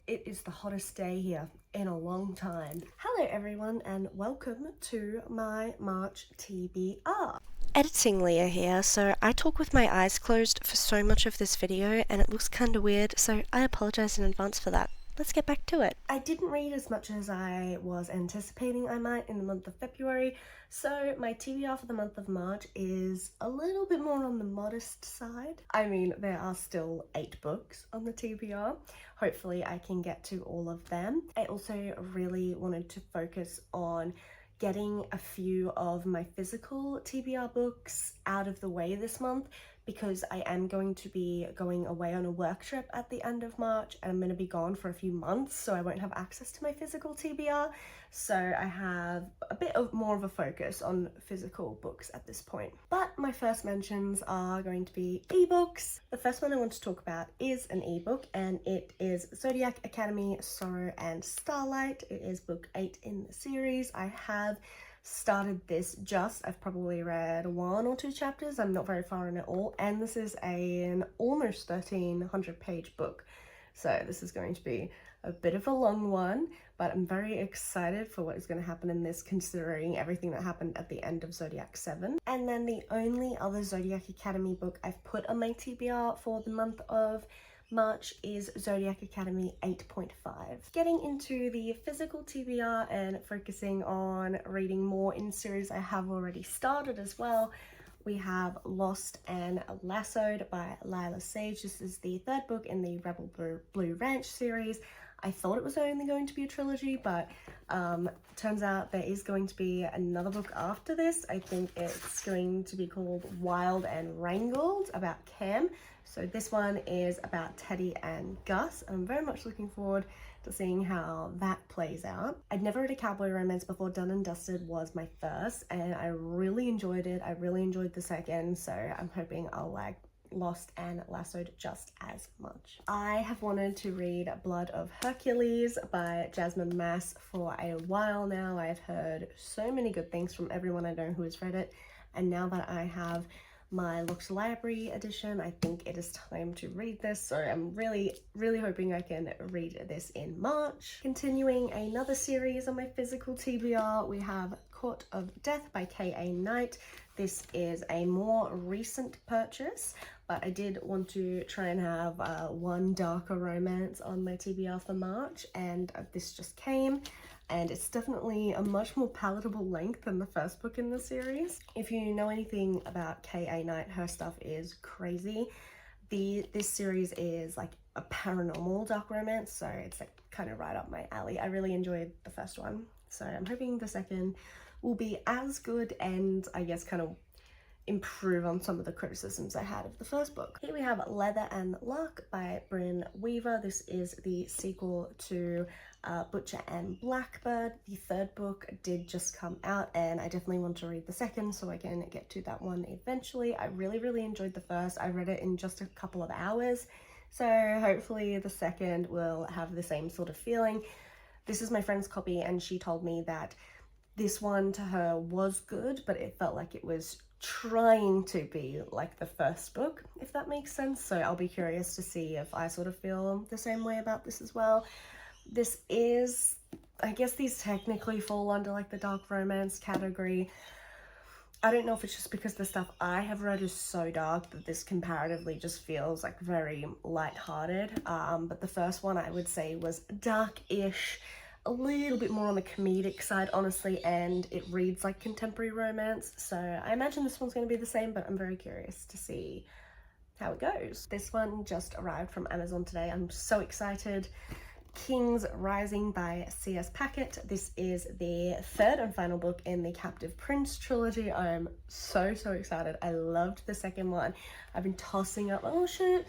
It is the hottest day here in a long time. Hello everyone and welcome to my March TBR. Editing Leah here, so I talk with my eyes closed for so much of this video and it looks kinda weird, so I apologise in advance for that. Let's get back to it. I didn't read as much as I was anticipating I might in the month of February, so my TBR for the month of March is a little bit more on the modest side. I mean, there are still 8 books on the TBR. Hopefully I can get to all of them. I also really wanted to focus on getting a few of my physical TBR books out of the way this month because I am going to be going away on a work trip at the end of March and I'm going to be gone for a few months, so I won't have access to my physical TBR. So I have a bit more of a focus on physical books at this point. But my first mentions are going to be ebooks. The first one I want to talk about is an ebook and it is Zodiac Academy, Sorrow and Starlight. It is book 8 in the series. I have started this I've probably read 1 or 2 chapters. I'm not very far in it all, and this is an almost 1300 page book, so this is going to be a bit of a long one, but I'm very excited for what is going to happen in this considering everything that happened at the end of Zodiac 7. And then the only other Zodiac Academy book I've put on my TBR for the month of March is Zodiac Academy 8.5. Getting into the physical TBR and focusing on reading more in series I have already started as well, we have Lost and Lassoed by Lila Sage. This is the 3rd book in the Rebel Blue Ranch series. I thought it was only going to be a trilogy, but turns out there is going to be another book after this. I think it's going to be called Wild and Wrangled, about Cam. So this one is about Teddy and Gus. I'm very much looking forward to seeing how that plays out. I'd never read a cowboy romance before. Done and Dusted was my first and I really enjoyed it. I really enjoyed the second, so I'm hoping I'll like Lost and Lassoed just as much. I have wanted to read Blood of Hercules by Jasmine Mass for a while now. I've heard so many good things from everyone I know who has read it, and now that I have my Lux Library edition, I think it is time to read this, so I'm really hoping I can read this in March. Continuing another series on my physical TBR, we have Court of Death by K.A. Knight. This is a more recent purchase, but I did want to try and have one darker romance on my TBR for March, and this just came. And it's definitely a much more palatable length than the first book in the series. If you know anything about K.A. Knight, her stuff is crazy. This series is like a paranormal dark romance, so it's like kind of right up my alley. I really enjoyed the first one, so I'm hoping the second will be as good and I guess kind of improve on some of the criticisms I had of the first book. Here we have Leather and Luck by Bryn Weaver. This is the sequel to Butcher and Blackbird. The 3rd book did just come out and I definitely want to read the second so I can get to that one eventually. I really enjoyed the first. I read it in just a couple of hours, so hopefully the second will have the same sort of feeling. This is my friend's copy and she told me that this one to her was good, but it felt like it was trying to be like the first book, if that makes sense. So I'll be curious to see if I sort of feel the same way about this as well. This is, I guess these technically fall under like the dark romance category. I don't know if it's just because the stuff I have read is so dark that this comparatively just feels like very lighthearted. But the first one I would say was dark-ish, a little bit more on the comedic side, honestly, and it reads like contemporary romance, so I imagine this one's going to be the same, but I'm very curious to see how it goes. This one just arrived from Amazon today. I'm so excited. King's Rising by C.S. Packet. This is the 3rd and final book in the Captive Prince trilogy. I am so excited. I loved the second one. I've been tossing up, oh shouldn't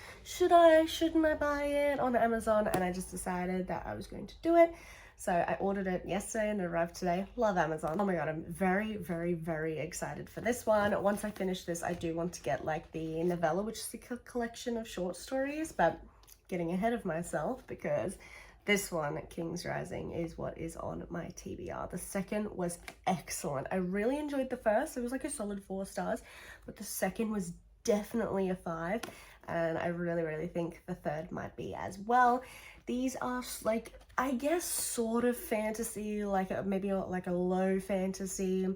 I buy it on Amazon, and I just decided that I was going to do it. So I ordered it yesterday and it arrived today. Love Amazon. Oh my god, I'm very excited for this one. Once I finish this, I do want to get like the novella, which is a collection of short stories, but getting ahead of myself because this one, King's Rising, is what is on my TBR. The second was excellent. I really enjoyed the first. It was like a solid 4 stars, but the second was definitely a 5. And I really think the third might be as well. These are like, I guess, sort of fantasy, like maybe like a low fantasy,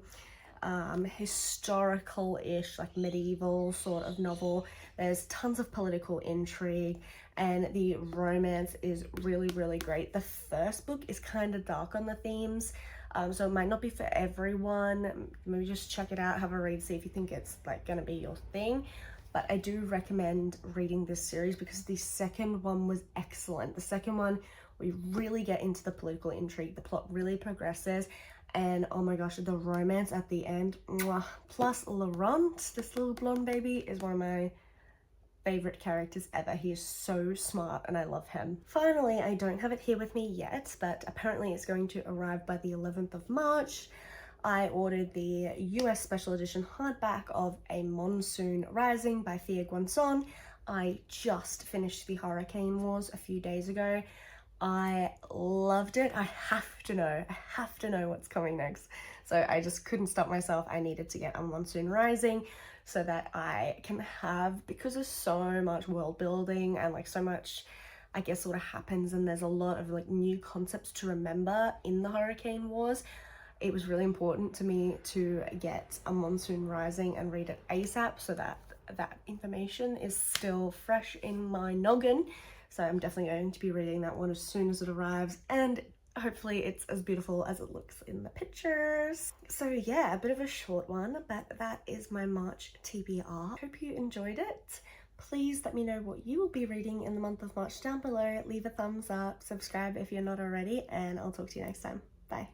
historical-ish, like medieval sort of novel. There's tons of political intrigue, and the romance is really, really great. The first book is kind of dark on the themes, so it might not be for everyone. Maybe just check it out, have a read, see if you think it's like gonna be your thing. But I do recommend reading this series because the second one was excellent. The second one, we really get into the political intrigue, the plot really progresses, and oh my gosh, the romance at the end, mwah. Plus Laurent, this little blonde baby, is one of my favorite characters ever. He is so smart and I love him. Finally, I don't have it here with me yet, but apparently it's going to arrive by the 11th of March. I ordered the US special edition hardback of A Monsoon Rising by Fia Guanzon. I just finished the Hurricane Wars a few days ago. I loved it. I have to know what's coming next. So I just couldn't stop myself. I needed to get A Monsoon Rising so that I can have, because there's so much world building and like so much, I guess, sort of happens, and there's a lot of like new concepts to remember in the Hurricane Wars. It was really important to me to get A Monsoon Rising and read it ASAP so that that information is still fresh in my noggin. So I'm definitely going to be reading that one as soon as it arrives, and hopefully it's as beautiful as it looks in the pictures. So yeah, a bit of a short one, but that is my March TBR. Hope you enjoyed it. Please let me know what you will be reading in the month of March down below. Leave a thumbs up, subscribe if you're not already, and I'll talk to you next time. Bye.